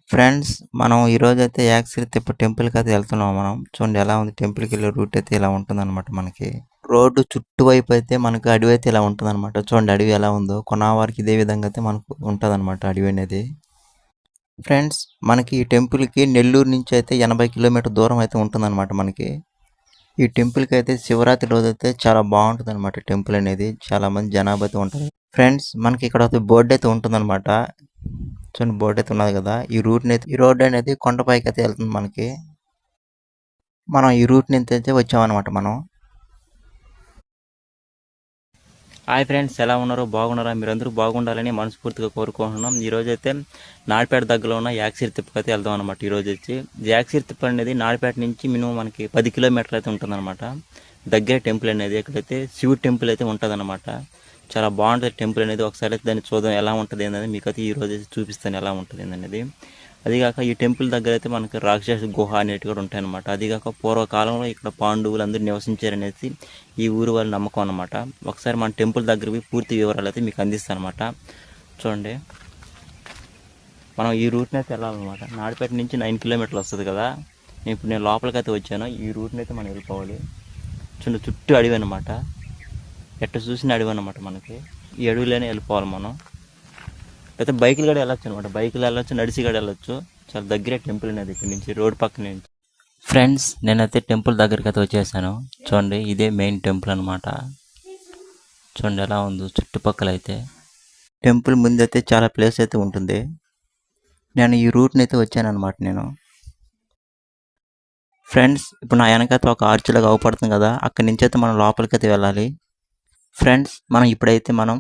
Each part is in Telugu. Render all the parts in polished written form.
ఫ్రెండ్స్ మనం ఈరోజైతే యాక్సిరితిప్ప టెంపుల్‌కైతే ఎళ్తున్నాం మనం. చూడండి ఎలా ఉంది టెంపుల్‌కెళ్ళే రూట్ అయితే ఇలా ఉంటుందనమాట మనకి. రోడ్డు చుట్టువైపు అయితే మనకు అడవైతే ఇలా ఉంటుందనమాట. చూడండి అడవి ఎలా ఉందో. కొనావారికి ఇదే విధంగా అయితే మనకు ఉంటదనమాట అడవి అనేది. ఫ్రెండ్స్ మనకి ఈ టెంపుల్‌కి నెల్లూరు నుంచి అయితే 80 కిలోమీటర్ దూరం అయితే ఉంటుందనమాట మనకి. ఈ టెంపుల్‌కైతే శివరాత్రి రోజైతే చాలా బావుంటదనమాట టెంపుల్ అనేది. చాలా మంది జనాభా అయితే ఉంటది. ఫ్రెండ్స్ మనకి ఇక్కడ ఒక బోర్డ్ అయితే ఉంటుందనమాట. చూడండి బోర్డ్ అయితే ఉన్నది కదా! ఈ రోడ్ అనేది కొండపైకైతే ఎళ్తుంది మనకి. మనం ఈ రూట్ నుంచి అయితే వచ్చామనమాట మనం. హాయ్ ఫ్రెండ్స్ ఎలా ఉన్నారు? బాగున్నారా? మీరందరూ బాగుండాలని మనస్ఫూర్తిగా కోరుకుంటున్నాం. ఈరోజైతే నాడిపేట దగ్గరలో ఉన్న యాక్సిరి తిప్పకైతే వెళ్దాం అనమాట. ఈరోజు వచ్చి యాక్సిరి తిప్ప అనేది నాడిపేట నుంచి మినిమం మనకి 10 కిలోమీటర్లు అయితే ఉంటుందన్నమాట. దగ్గరే టెంపుల్ అనేది ఇక్కడైతే శివుడి టెంపుల్ అయితే ఉంటుందన్నమాట. చాలా బాగుంటుంది టెంపుల్ అనేది. ఒకసారి అయితే దాన్ని చూద్దాం ఎలా ఉంటుంది ఏంటనేది మీకైతే ఈరోజు అయితే చూపిస్తాను ఎలా ఉంటుంది ఏంటనేది. అదిగాక ఈ టెంపుల్ దగ్గర అయితే మనకి రాక్షస గుహ అనేవి కూడా ఉంటాయన్నమాట. అదిగాక పూర్వకాలంలో ఇక్కడ పాండవులు అందరూ నివసించారనేసి ఈ ఊరు వాళ్ళ నమ్మకం అనమాట. ఒకసారి మన టెంపుల్ దగ్గర పోయి పూర్తి వివరాలు అయితే మీకు అందిస్తాను అనమాట. చూడండి మనం ఈ రూట్ని అయితే వెళ్ళాలన్నమాట. నాడిపేట నుంచి 9 కిలోమీటర్లు వస్తుంది కదా. ఇప్పుడు నేను లోపలికైతే వచ్చాను. ఈ రూట్ని అయితే మనం వెళ్ళిపోవాలి. చూడండి చుట్టూ అడవి అనమాట. ఎట్ట చూసిన అడవి అనమాట మనకి. ఈ అడవిలోనే వెళ్ళిపోవాలి మనం. అయితే బైకులు కూడా వెళ్ళొచ్చు అనమాట. బైకులు వెళ్ళొచ్చు, నడిచి కూడా వెళ్ళొచ్చు. చాలా దగ్గరే టెంపుల్ అనేది ఇక్కడ నుంచి రోడ్ పక్క నుంచి. ఫ్రెండ్స్ నేనైతే టెంపుల్ దగ్గరికి అయితే వచ్చేసాను. చూడండి ఇదే మెయిన్ టెంపుల్ అనమాట. చూడండి ఎలా ఉందో చుట్టుపక్కల అయితే. టెంపుల్ ముందైతే చాలా ప్లేస్ అయితే ఉంటుంది. నేను ఈ రూట్ని అయితే వచ్చాను అనమాట నేను. ఫ్రెండ్స్ ఇప్పుడు నా వెనకైతే ఒక ఆర్చ్లాగా అవపడుతుంది కదా, అక్కడి నుంచి అయితే మనం లోపలికి అయితే వెళ్ళాలి. ఫ్రెండ్స్ ఇప్పుడైతే మనం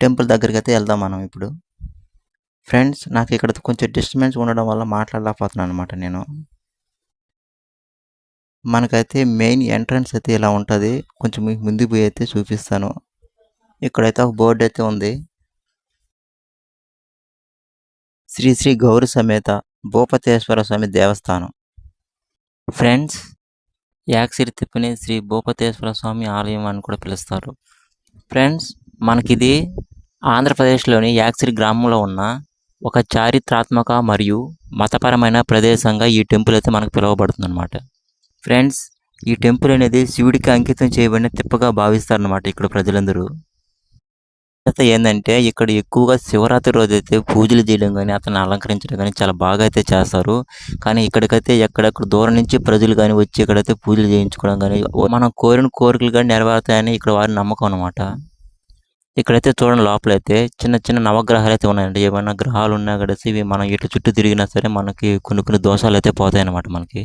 టెంపుల్ దగ్గరికి అయితే వెళ్దాం మనం ఇప్పుడు. ఫ్రెండ్స్ నాకు ఇక్కడ కొంచెం డిస్టర్బెన్స్ ఉండడం వల్ల మాట్లాడలేకపోతున్నాను అనమాట నేను. మనకైతే మెయిన్ ఎంట్రన్స్ అయితే ఇలా ఉంటుంది. కొంచెం మీకు ముందుకు పోయి అయితే చూపిస్తాను. ఇక్కడైతే ఒక బోర్డు అయితే ఉంది. శ్రీ శ్రీ గౌరి సమేత భూపతేశ్వర స్వామి దేవస్థానం. ఫ్రెండ్స్ యాక్సిరి తిప్పని శ్రీ భూపతేశ్వర స్వామి ఆలయం అని కూడా పిలుస్తారు. ఫ్రెండ్స్ మనకిది ఆంధ్రప్రదేశ్లోని యాక్సిరి గ్రామంలో ఉన్న ఒక చారిత్రాత్మక మరియు మతపరమైన ప్రదేశంగా ఈ టెంపుల్ అయితే మనకు పిలువబడుతుంది అనమాట. ఫ్రెండ్స్ ఈ టెంపుల్ అనేది శివుడికి అంకితం చేయబడిన తిప్పగా భావిస్తారనమాట ఇక్కడ ప్రజలందరూ. అయితే ఏంటంటే ఇక్కడ ఎక్కువగా శివరాత్రి రోజు అయితే పూజలు చేయడం కానీ అతన్ని అలంకరించడం కానీ చాలా బాగా అయితే చేస్తారు. కానీ ఇక్కడికైతే ఎక్కడెక్కడ దూరం నుంచి ప్రజలు కానీ వచ్చి ఇక్కడైతే పూజలు చేయించుకోవడం కానీ మనం కోరిన కోరికలు కానీ నెరవేరుతాయని ఇక్కడ వారి నమ్మకం అనమాట. ఇక్కడైతే చూడండి లోపలైతే చిన్న చిన్న నవగ్రహాలు అయితే ఉన్నాయండి. ఏమైనా గ్రహాలు ఉన్నా కూడా ఇవి మనం ఇటు చుట్టూ తిరిగినా సరే మనకి కొన్ని దోషాలు అయితే పోతాయి అన్నమాట మనకి.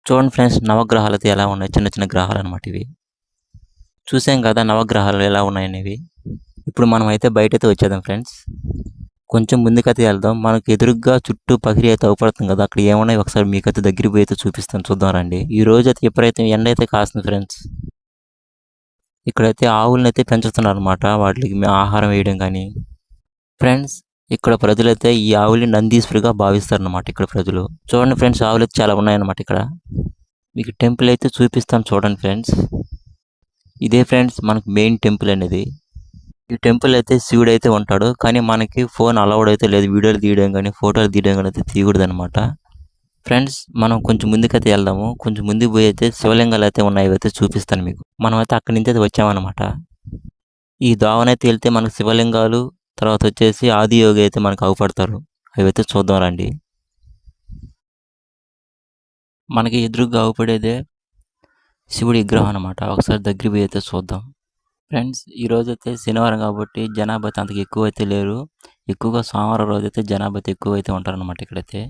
చూడండి ఫ్రెండ్స్ నవగ్రహాలు అయితే ఎలా ఉన్నాయి, చిన్న చిన్న గ్రహాలు అనమాట ఇవి. చూసాం కదా నవగ్రహాలు ఎలా ఉన్నాయనేవి. ఇప్పుడు మనం అయితే బయటైతే వచ్చేద్దాం ఫ్రెండ్స్. కొంచెం ముందుకైతే వెళ్దాం. మనకు ఎదురుగ్గా చుట్టూ పగిరి అయితే అవపడుతుంది కదా, అక్కడ ఏమున్నాయి ఒకసారి మీకైతే దగ్గరికి పోయి అయితే చూపిస్తాను, చూద్దాం రండి. ఈ రోజు అయితే ఎప్పుడైతే ఎండ అయితే కాస్తుంది ఫ్రెండ్స్. ఇక్కడైతే ఆవులను అయితే పెంచుతున్నారు అనమాట. వాటికి ఆహారం వేయడం కానీ. ఫ్రెండ్స్ ఇక్కడ ప్రజలైతే ఈ ఆవుల్ని నందీశ్వరిగా భావిస్తారనమాట ఇక్కడ ప్రజలు. చూడండి ఫ్రెండ్స్ ఆవులు అయితే చాలా ఉన్నాయన్నమాట ఇక్కడ. మీకు టెంపుల్ అయితే చూపిస్తాను చూడండి ఫ్రెండ్స్. ఇదే ఫ్రెండ్స్ మనకు మెయిన్ టెంపుల్ అనేది. ఈ టెంపుల్ అయితే శివుడు అయితే ఉంటాడు. కానీ మనకి ఫోన్ అలౌడ్ అయితే లేదు. వీడియోలు తీయడం కానీ ఫోటోలు తీయడం కానీ అయితే తీయకూడదు అనమాట. ఫ్రెండ్స్ మనం కొంచెం ముందుకైతే వెళ్దాము. కొంచెం ముందుకు పోయి అయితే శివలింగాలు అయితే ఉన్నాయి, అయితే చూపిస్తాను మీకు. మనం అయితే అక్కడి నుంచి అయితే వచ్చామన్నమాట. ఈ దావనైతే వెళ్తే మనకు శివలింగాలు, తర్వాత వచ్చేసి ఆదియోగి అయితే మనకు అవపడతారు. అవి అయితే చూద్దాం రండి. మనకి ఎదురుగా అవపడేదే శివుడి విగ్రహం అనమాట. ఒకసారి దగ్గర పోయి అయితే చూద్దాం. ఫ్రెండ్స్ ఈరోజు అయితే శనివారం కాబట్టి జనాభా అయితే అంతకు ఎక్కువ అయితే లేరు. ఎక్కువగా సోమవారం రోజు అయితే జనాభా అయితే ఎక్కువ అయితే ఉంటారనమాట ఇక్కడైతే.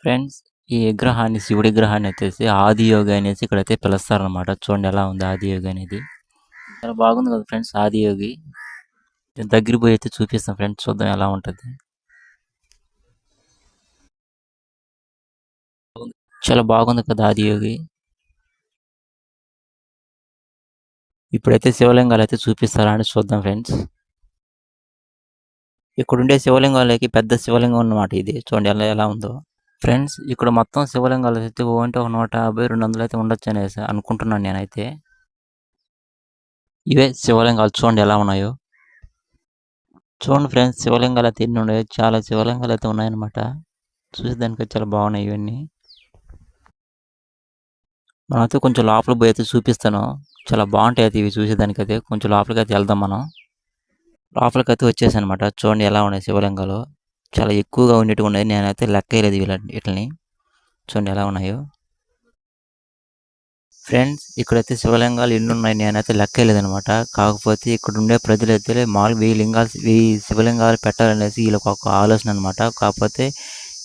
ఫ్రెండ్స్ ఈ విగ్రహాన్ని శివుడి విగ్రహాన్ని వచ్చేసి ఆదియోగి అనేసి ఇక్కడైతే పిలుస్తారనమాట. చూడండి ఎలా ఉంది ఆదియోగి అనేది. చాలా బాగుంది కదా ఫ్రెండ్స్ ఆదియోగి. దగ్గర పోయి అయితే చూపిస్తాం ఫ్రెండ్స్, చూద్దాం ఎలా ఉంటుంది. చాలా బాగుంది కదా ఆదియోగి. ఇప్పుడైతే శివలింగాలు అయితే చూపిస్తారా అని చూద్దాం ఫ్రెండ్స్. ఇక్కడుండే శివలింగాలకి పెద్ద శివలింగం అన్నమాట ఇది. చూడండి ఎలా ఉందో. ఫ్రెండ్స్ ఇక్కడ మొత్తం శివలింగాలు అయితే అంటే ఒక 150, 200 అయితే ఉండొచ్చు అనేసి అనుకుంటున్నాను నేనైతే. ఇవే శివలింగాలు చూడండి ఎలా ఉన్నాయో. చూడండి ఫ్రెండ్స్, శివలింగాలు అయితే ఎన్ని ఉన్నాయో, చాలా శివలింగాలు అయితే ఉన్నాయన్నమాట. చూసేదానికి చాలా బాగున్నాయి ఇవన్నీ. మనమైతే కొంచెం లోపలికి పోయి అయితే చూపిస్తాను. చాలా బాగుంటాయి అయితే ఇవి చూసేదానికైతే. కొంచెం లోపలికైతే వెళ్దాం మనం. లోపలికైతే వచ్చేసానమాట. చూడండి ఎలా ఉన్నాయి శివలింగాలు. చాలా ఎక్కువగా ఉండేటివి ఉన్నాయి. నేనైతే లెక్కేయలేదు వీటిని. చూడండి ఎలా ఉన్నాయో. ఫ్రెండ్స్, ఇక్కడైతే శివలింగాలు ఎన్నున్నాయి నేనైతే లెక్కేయలేదనమాట. కాకపోతే ఇక్కడ ఉండే ప్రజలైతే మామూలుగా 1000 శివలింగాలు పెట్టాలనేసి వీళ్ళకి ఒక ఆలోచన అనమాట. కాకపోతే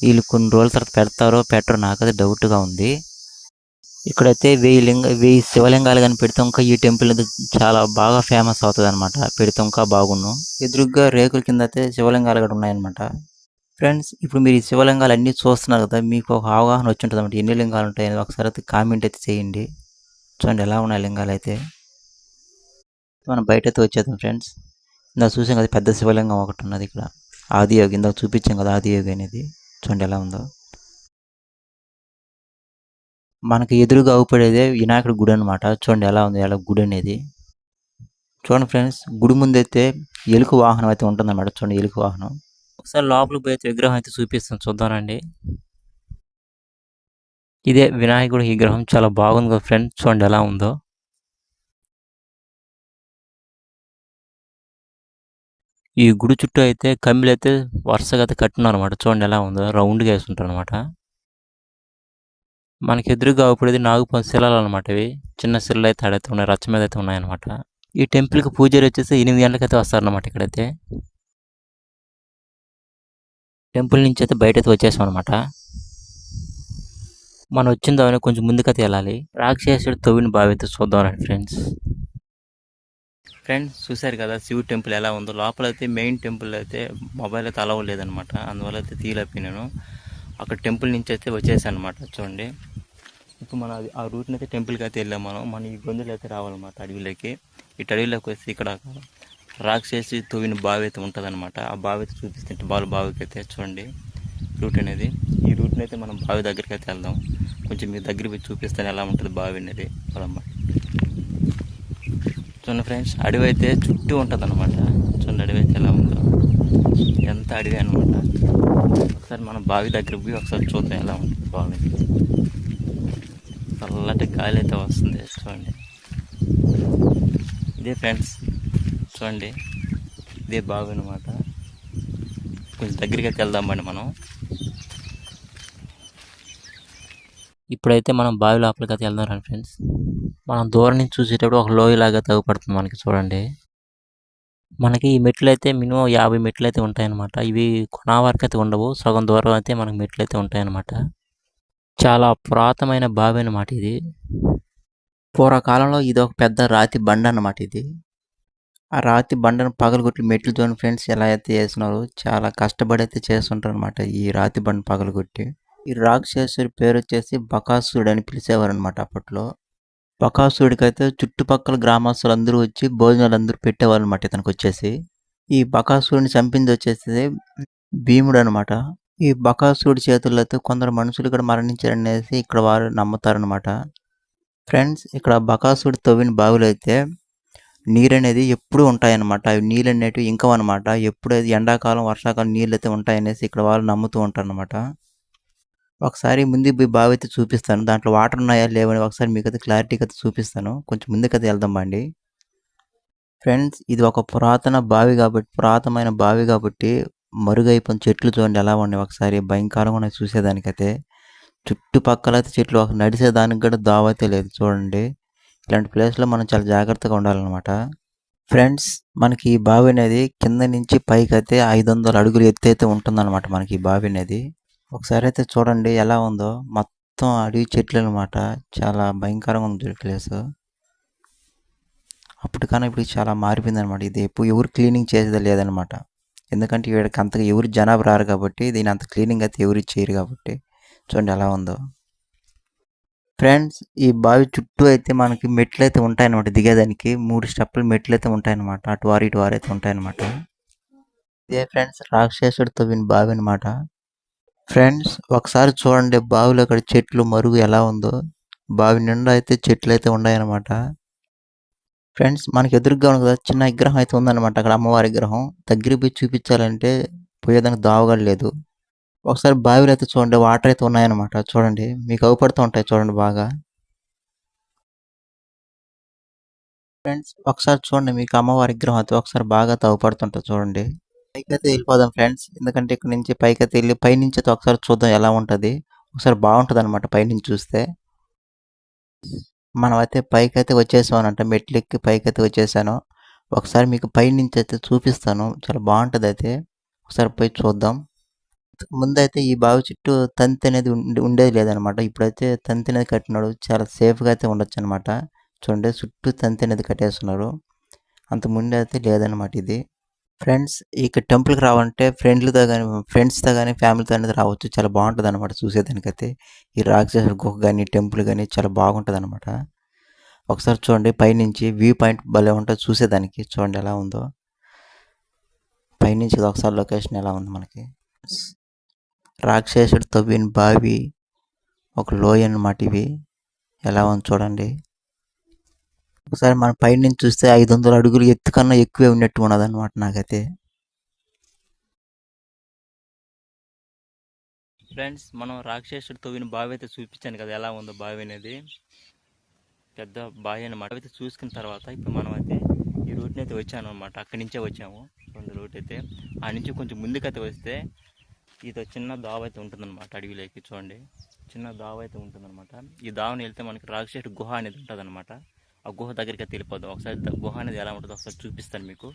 వీళ్ళు కొన్ని రోజుల తర్వాత పెడతారో పెట్టరో నాకైతే డౌట్గా ఉంది. ఇక్కడైతే 1000 శివలింగాలు కానీ పెడితే ఇంకా ఈ టెంపుల్ అయితే చాలా బాగా ఫేమస్ అవుతుంది అనమాట. పెడితే ఇంకా బాగున్ను. ఎదురుగ్గా రేకుల కింద అయితే శివలింగాలు కూడా ఉన్నాయన్నమాట. ఫ్రెండ్స్, ఇప్పుడు మీరు ఈ శివలింగాలు అన్నీ చూస్తున్నారు కదా, మీకు ఒక అవగాహన వచ్చి ఉంటుంది అనమాట. ఎన్ని లింగాలు ఉంటాయని ఒకసారి అయితే కామెంట్ అయితే చేయండి. చూడండి ఎలా ఉన్నాయి లింగాలు అయితే. మనం బయట అయితే వచ్చేద్దాం ఫ్రెండ్స్. ఇందాక చూసాం కదా పెద్ద శివలింగం ఒకటి ఉన్నది ఇక్కడ. ఆదియోగి ఇందాక చూపించాం కదా, ఆదియోగి అనేది. చూడండి ఎలా ఉందో. మనకి ఎదురుగా అవుపడేదే వినాయకుడి గుడి అనమాట. చూడండి ఎలా ఉంది ఎలా గుడి అనేది. చూడండి ఫ్రెండ్స్, గుడి ముందైతే ఎలుక వాహనం అయితే ఉంటుందన్నమాట. చూడండి ఎలుక వాహనం. ఒకసారి లోపలికి పోయి అయితే విగ్రహం అయితే చూపిస్తాను, చూద్దానండి. ఇదే వినాయకుడి విగ్రహం. చాలా బాగుంది కదా ఫ్రెండ్స్, చూడండి ఎలా ఉందో. ఈ గుడి చుట్టూ అయితే కమ్మిలు అయితే వరుసగా అయితే కట్టున్నారు అనమాట. చూడండి ఎలా ఉందో, రౌండ్గా వేసుకుంటారు అనమాట. మనకి ఎదురుగా అవుపడేది నాగుపాము శిలలు అనమాట. ఇవి చిన్న శిలలు అయితే ఆడైతే ఉన్నాయి, రచ్చ మీద అయితే ఉన్నాయన్నమాట. ఈ టెంపుల్కి పూజారి వచ్చేసి 8 గంటలకైతే వస్తారనమాట. ఇక్కడైతే టెంపుల్ నుంచి అయితే బయట అయితే వచ్చేసాం అనమాట. మనం వచ్చిన దాని కొంచెం ముందుకైతే వెళ్ళాలి. రాక్షసుడు తవ్విన బావి అయితే చూద్దాం ఫ్రెండ్స్. ఫ్రెండ్స్, చూశారు కదా శివుడు టెంపుల్ ఎలా ఉందో. లోపల అయితే మెయిన్ టెంపుల్ అయితే మొబైల్ అయితే అలవ్ లేదనమాట. అందువల్ల అయితే తీయలేకపోయినాను. అక్కడ టెంపుల్ నుంచి అయితే వచ్చేసాను అనమాట. చూడండి, ఇప్పుడు మనం ఆ రూట్ని అయితే టెంపుల్కి అయితే వెళ్ళాం. మనం ఈ గొంతులు అయితే రావాలన్నమాట అడవిలోకి. ఇటు అడవిలోకి వచ్చి ఇక్కడ రాక్షసి తవ్విన బావి అయితే ఉంటుంది అనమాట. ఆ బావి అయితే చూపిస్తుంటే బావికి అయితే చూడండి రూట్ అనేది. ఈ రూట్ని అయితే మనం బావి దగ్గరికి అయితే వెళ్దాం. కొంచెం మీ దగ్గర పోయి చూపిస్తాను ఎలా ఉంటుంది బావి అనేది. పొలమ్మ చూడండి ఫ్రెండ్స్, అడవి అయితే చుట్టూ ఉంటుంది అనమాట. చూడండి అడవి అయితే ఎలా ఉందో, ఎంత అడవి అనమాట. ఒకసారి మనం బావి దగ్గరికి పోయి ఒకసారి చూద్దాం ఎలా ఉంటుంది బావి. చల్లటి గాలి అయితే వస్తుంది. చూడండి ఇదే ఫ్రెండ్స్, చూడండి ఇదే బావి అనమాట. కొంచెం దగ్గరికి అయితే వెళ్దామండి మనం. ఇప్పుడైతే మనం బావి లోపలికి అయితే వెళ్దాం రండి ఫ్రెండ్స్. మనం దూరం నుంచి చూసేటప్పుడు ఒక లోయలాగా తగ్గుపడుతుంది మనకి. చూడండి, మనకి ఈ మెట్లు అయితే మినిమం 50 మెట్లు అయితే ఉంటాయన్నమాట. ఇవి కొనా వరకు అయితే ఉండవు, సగం దూరం అయితే మనకి మెట్లు అయితే ఉంటాయన్నమాట. చాలా పురాతనమైన బావి అన్నమాట ఇది. పూర్వకాలంలో ఇది ఒక పెద్ద రాతి బండ అన్నమాట ఇది. ఆ రాతి బండను పగలగొట్టి మెట్లతో ఫ్రెండ్స్ ఎలా అయితే చేస్తున్నారో చాలా కష్టపడి అయితే చేస్తుంటారు అనమాట ఈ రాతి బండ పగలగొట్టి. ఈ రాక్షసుడి పేరు వచ్చేసి బకాసురుడు అని పిలిచేవారు అనమాట అప్పట్లో. బకాసురుడికైతే చుట్టుపక్కల గ్రామస్తులందరూ వచ్చి భోజనాలు అందరూ పెట్టేవాళ్ళు అనమాట ఇతనికి వచ్చేసి. ఈ బకాసురుడిని చంపింది వచ్చేసి భీముడు అనమాట. ఈ బకాసురుడి చేతుల్లో అయితే కొందరు మనుషులు ఇక్కడ మరణించారనేసి ఇక్కడ వారు నమ్ముతారనమాట. ఫ్రెండ్స్, ఇక్కడ బకాసురుడు తవ్విన బావిలో అయితే నీరు అనేది ఎప్పుడూ ఉంటాయన్నమాట. అవి నీళ్ళు అనేటివి ఇంకవన్నమాట. ఎప్పుడైతే ఎండాకాలం వర్షాకాలం నీళ్ళు అయితే ఉంటాయనేసి ఇక్కడ వాళ్ళు నమ్ముతూ ఉంటారనమాట. ఒకసారి ముందు పోయి బావి అయితే చూపిస్తాను. దాంట్లో వాటర్ ఉన్నాయా లేవని ఒకసారి మీకైతే క్లారిటీగా అయితే చూపిస్తాను. కొంచెం ముందుకైతే వెళ్దాం బండి. ఫ్రెండ్స్, ఇది ఒక పురాతనమైన బావి కాబట్టి మరుగైపోయిన చెట్లు చూడండి ఎలా ఉన్నాయి. ఒకసారి భయంకరంగా ఉన్నాయి చూసేదానికైతే. చుట్టుపక్కల అయితే చెట్లు ఒక నడిచేదానికి కూడా దావ అయితే లేదు. చూడండి, ఇలాంటి ప్లేస్లో మనం చాలా జాగ్రత్తగా ఉండాలన్నమాట. ఫ్రెండ్స్, మనకి ఈ బావి అనేది కింద నుంచి పైకి అయితే 500 అడుగులు ఎత్తు అయితే ఉంటుందన్నమాట మనకి ఈ బావి అనేది. ఒకసారి అయితే చూడండి ఎలా ఉందో. మొత్తం అడవి చెట్లు అనమాట. చాలా భయంకరంగా ఉంది ప్లేస్. అప్పటికన్నా ఇప్పుడు చాలా మారిపోయింది అనమాట. ఇది ఎప్పుడు ఎవరు క్లీనింగ్ చేసేది లేదనమాట. ఎందుకంటే వీడికి అంతగా ఎవరు జనాభా రారు కాబట్టి దీని అంత క్లీనింగ్ అయితే ఎవరు చేయరు కాబట్టి. చూడండి ఎలా ఉందో. ఫ్రెండ్స్, ఈ బావి చుట్టూ అయితే మనకి మెట్లు అయితే ఉంటాయన్నమాట. దిగేదానికి 3 స్టెప్పులు మెట్లు అయితే ఉంటాయన్నమాట. అటు వారు ఇటు వారు అయితే ఉంటాయన్నమాట. ఇదే ఫ్రెండ్స్ రాక్షసుడు తవ్విన బావి అనమాట. ఫ్రెండ్స్, ఒకసారి చూడండి బావిలో అక్కడ చెట్లు మరుగు ఎలా ఉందో. బావి నిండా అయితే చెట్లు అయితే ఉన్నాయన్నమాట. ఫ్రెండ్స్ మనకి ఎదురుగ్గా ఉంది కదా! చిన్న విగ్రహం అయితే ఉందన్నమాట. అక్కడ అమ్మవారి విగ్రహం. దగ్గరికి పోయి చూపించాలంటే పోయేదానికి దావగాడు లేదు. ఒకసారి బావిలో అయితే చూడండి వాటర్ అయితే ఉన్నాయన్నమాట. చూడండి. మీకు అవుపడుతూ ఉంటాయి చూడండి బాగా. ఫ్రెండ్స్ ఒకసారి చూడండి మీకు అమ్మవారి విగ్రహం అయితే ఒకసారి బాగా అవుపడుతుంటది చూడండి. పైకైతే వెళ్ళిపోదాం ఫ్రెండ్స్. ఎందుకంటే ఇక్కడ నుంచి పైకైతే వెళ్ళి పైనుంచి అయితే ఒకసారి చూద్దాం ఎలా ఉంటది. ఒకసారి బావుంటదన్నమాట పైనుంచి చూస్తే. మనమైతే పైకైతే వచ్చేసామనంట. మెట్లెక్కి పైకైతే వచ్చేసాను. ఒకసారి మీకు పైనుంచి అయితే చూపిస్తాను. చాలా బావుంటదయితే. ఒకసారి పోయి చూద్దాం. ముందైతే ఈ బావి చుట్టూ తంతి అనేది ఉండేది లేదనమాట. ఇప్పుడైతే తంతి అనేది కట్టినాడు. చాలా సేఫ్‌గా అయితే ఉండొచ్చనమాట. చూడండి చుట్టూ తంతి అనేది కట్టేస్తున్నారు. అంతకుముందైతే లేదనమాట ఇది. ఫ్రెండ్స్ ఇక టెంపుల్‌కి రావాలంటే ఫ్రెండ్స్‌తో గాని, ఫ్యామిలీతో అనేది రావచ్చు. చాలా బావుంటదనమాట చూసేదానికైతే. ఈ రాక్షసుల గుహ గాని, టెంపుల్ గాని చాలా బాగుంటదనమాట. ఒకసారి చూడండి పైనుంచి వ్యూ పాయింట్ భలే ఉంటది చూసేదానికి. చూడండి ఎలా ఉందో. పైనుంచి ఒకసారి లొకేషన్ ఎలా ఉంది మనకి. రాక్షసుడు తవ్విన బావి ఒక లోయ అన్నమాట ఇవి. ఎలా ఉంది చూడండి. ఒకసారి మనం పైనుంచి చూస్తే 500 అడుగులు ఎత్తు కన్నా ఎక్కువే ఉన్నట్టు ఉన్నదన్నమాట నాకైతే. ఫ్రెండ్స్ మనం రాక్షసుడు తవ్విన బావి అయితే చూపించాను కదా ఎలా ఉందో బావి అనేది. పెద్ద బావి అన్నమాట. అయితే చూసుకున్న తర్వాత ఇప్పుడు మనం అయితే ఈ రూట్ని అయితే వచ్చాను అనమాట. అక్కడి నుంచే వచ్చాము. రెండు రూట్ అయితే ఆ నుంచి కొంచెం ముందుకైతే వస్తే ఇది చిన్న దావ అయితే ఉంటుందన్నమాట. అడవిలోకి చూడండి చిన్న దావ అయితే ఉంటుందన్నమాట. ఈ దావని వెళ్తే మనకి రాక్షసుడి గుహ అనేది ఉంటుందన్నమాట. ఆ గుహ దగ్గరికి అయితే వెళ్ళిపోదాం. ఒకసారి గుహ అనేది ఎలా ఉంటుందో ఒకసారి చూపిస్తాను మీకు.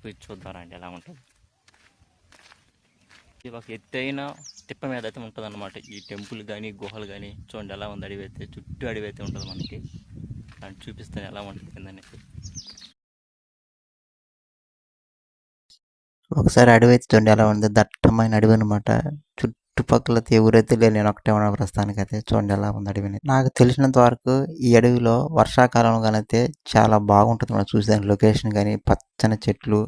పోయి చూద్దారా అండి ఎలా ఉంటుంది. ఇది ఒక ఎత్తైన తిప్ప మీద అయితే ఉంటుందన్నమాట. ఈ టెంపుల్ కానీ గుహలు కానీ చూడండి ఎలా ఉంది. అడవి అయితే చుట్టూ అడవి అయితే ఉంటుంది మనకి. దాన్ని చూపిస్తాను ఎలా ఉంటుంది కిందనేది. ఒకసారి అడవి అయితే చూడండి ఎలా ఉంది. దట్టమైన అడవి అనమాట. చుట్టుపక్కల ఎవరైతే లేరు. నేను ఒకటే ఉన్నా ప్రస్తుతానికైతే. చూడండి ఎలా ఉంది అడవి అనేది. నాకు తెలిసినంత వరకు ఈ అడవిలో వర్షాకాలంలో గానైతే చాలా బాగుంటుంది మనం చూసేదానికి లొకేషన్ కానీ పచ్చని చెట్లు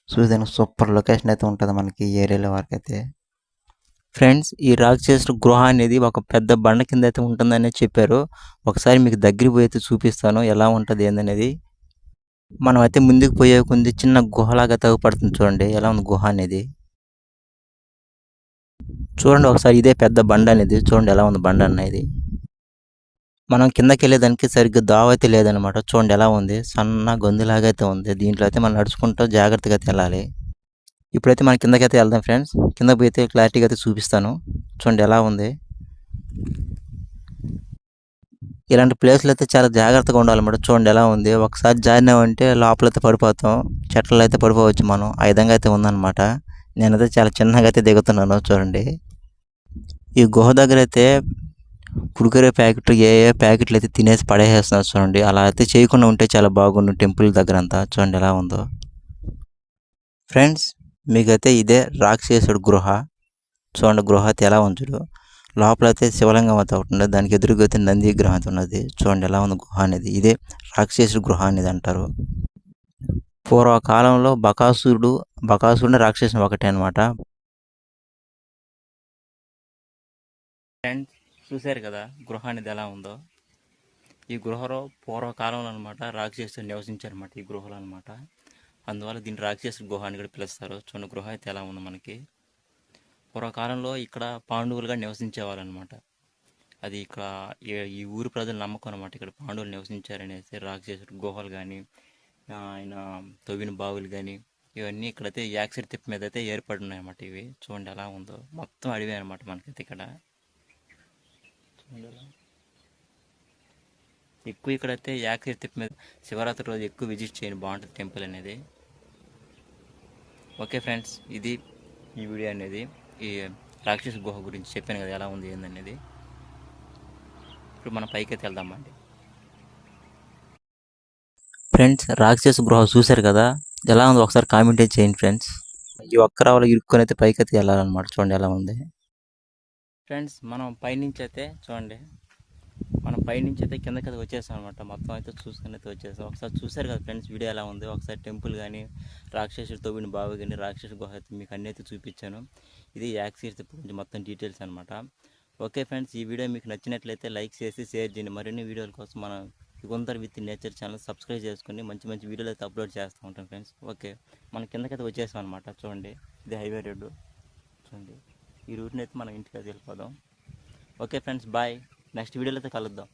చూసేదానికి సూపర్ లొకేషన్ అయితే ఉంటుంది మనకి ఈ ఏరియాలో వరకైతే. ఫ్రెండ్స్ ఈ రాక్షసుల గృహ అనేది ఒక పెద్ద బండ కింద అయితే ఉంటుందని చెప్పారు. ఒకసారి మీకు దగ్గరికి పోయి అయితే చూపిస్తాను ఎలా ఉంటుంది ఏందనేది. మనం అయితే ముందుకు పోయే కొంది చిన్న గుహలాగా తవ్వపడుతుంది చూడండి ఎలా ఉంది గుహ అనేది. చూడండి ఒకసారి ఇదే పెద్ద బండ అనేది. చూడండి ఎలా ఉంది బండ అనేది. మనం కిందకి వెళ్ళేదానికి సరిగ్గా దావ అయితే లేదనమాట. చూడండి ఎలా ఉంది. సన్న గొంతులాగా అయితే ఉంది. దీంట్లో అయితే మనం నడుచుకుంటూ జాగ్రత్తగా అయితే వెళ్ళాలి. ఇప్పుడైతే మనం కిందకైతే వెళ్దాం ఫ్రెండ్స్. కిందకి పోయితే క్లారిటీగా అయితే చూపిస్తాను. చూడండి ఎలా ఉంది. ఇలాంటి ప్లేస్‌లో అయితే చాలా జాగ్రత్తగా ఉండాలన్నమాట. చూడండి ఎలా ఉంది. ఒకసారి జారినామంటే లోపలైతే పడిపోతాం. చెట్లలో అయితే పడిపోవచ్చు మనం. ఆ విధంగా అయితే ఉందన్నమాట. నేనైతే చాలా చిన్నగా అయితే దిగుతున్నాను చూడండి. ఈ గుహ దగ్గరైతే కుర్కురే ప్యాకెట్లు ఏ ప్యాకెట్లు అయితే తినేసి పడేసేస్తున్నారు చూడండి. అలా అయితే చేయకుండా ఉంటే చాలా బాగుండు టెంపుల్ దగ్గరంతా. చూడండి ఎలా ఉందో. ఫ్రెండ్స్ మీకైతే ఇదే రాక్షసుడి గృహ. చూడండి గృహ అయితే ఎలా ఉంది చూడు. లోపలైతే శివలింగం అయితే ఒకటి ఉంది. దానికి ఎదురుగా అయితే నంది విగ్రహం అయితే ఉన్నది. చూడండి ఎలా ఉంది గుహ అనేది. ఇదే రాక్షసుడి గృహ అనేది అంటారు. పూర్వకాలంలో బకాసురుడు రాక్షసుని ఒకటే అనమాట. ఫ్రెండ్స్ చూశారు కదా గృహ అనేది ఎలా ఉందో. ఈ గృహలో పూర్వకాలంలో అనమాట రాక్షసుడు నివసించారన్నమాట ఈ గృహలో అనమాట. అందువల్ల దీన్ని రాక్షసుడి గుహ అని కూడా పిలుస్తారు. చూడండి గృహ అయితే ఎలా ఉంది మనకి. పూర్వకాలంలో ఇక్కడ పాండవులుగా నివసించేవాళ్ళు అనమాట. అది ఇక్కడ ఈ ఊరు ప్రజల నమ్మకం అనమాట. ఇక్కడ పాండవులు నివసించారనేసి రాక్షసుడు గుహలు కానీ ఆయన తవ్విన బావులు కానీ ఇవన్నీ ఇక్కడైతే యాక్సిడ్ తిప్ప మీద అయితే ఏర్పడి ఉన్నాయన్నమాట. ఇవి చూడండి ఎలా ఉందో. మొత్తం అడివే అనమాట మనకైతే ఇక్కడ. ఎక్కువ ఇక్కడైతే యాక్సిడ్ తిప్ప మీద శివరాత్రి రోజు ఎక్కువ విజిట్ చేయండి బాగుంటుంది టెంపుల్ అనేది. ఓకే ఫ్రెండ్స్ ఇది ఈ వీడియో అనేది ఈ రాక్షస గుహ గురించి చెప్పాను కదా ఎలా ఉంది ఏందనేది. ఇప్పుడు మనం పైకి అయితే వెళ్దామండి. ఫ్రెండ్స్ రాక్షస గృహ చూశారు కదా ఎలా ఉంది ఒకసారి కామెంట్ చేయండి ఫ్రెండ్స్. ఈ ఒక్క రావులో ఇరుక్కొని అయితే పైకి అయితే వెళ్ళాలన్నమాట. చూడండి ఎలా ఉంది. ఫ్రెండ్స్ మనం పైనుంచి అయితే చూడండి మనం పైనుంచి అయితే కిందకి అయితే వచ్చేసాం అనమాట. మొత్తం అయితే చూసుకుని అయితే వచ్చేసాం. ఒకసారి చూశారు కదా ఫ్రెండ్స్ వీడియో ఎలా ఉంది. ఒకసారి టెంపుల్ కానీ రాక్షసుడు తవ్విన బావి కానీ రాక్షస గుహ అయితే మీకు అన్నీ అయితే చూపించాను. ఇది యాక్సిస్ గురించి మొత్తం డీటెయిల్స్ అనమాట. ఓకే ఫ్రెండ్స్ ఈ వీడియో మీకు నచ్చినట్లయితే లైక్ చేసి షేర్ చేయండి. మరిన్ని వీడియోల కోసం మన Yugandhar with nature channel subscribe చేసుకుని మంచి మంచి వీడియోలు అయితే అప్లోడ్ చేస్తూ ఉంటాం ఫ్రెండ్స్. ఓకే, మన కిందకైతే వచ్చేసాం అనమాట. చూడండి, ఇది హైవే రోడ్డు. చూడండి, ఈ రూట్ని అయితే మనం ఇంటికి అయితే వెళ్ళిపోదాం. Okay friends, bye. నెక్స్ట్ వీడియోలో అయితే కలుద్దాం.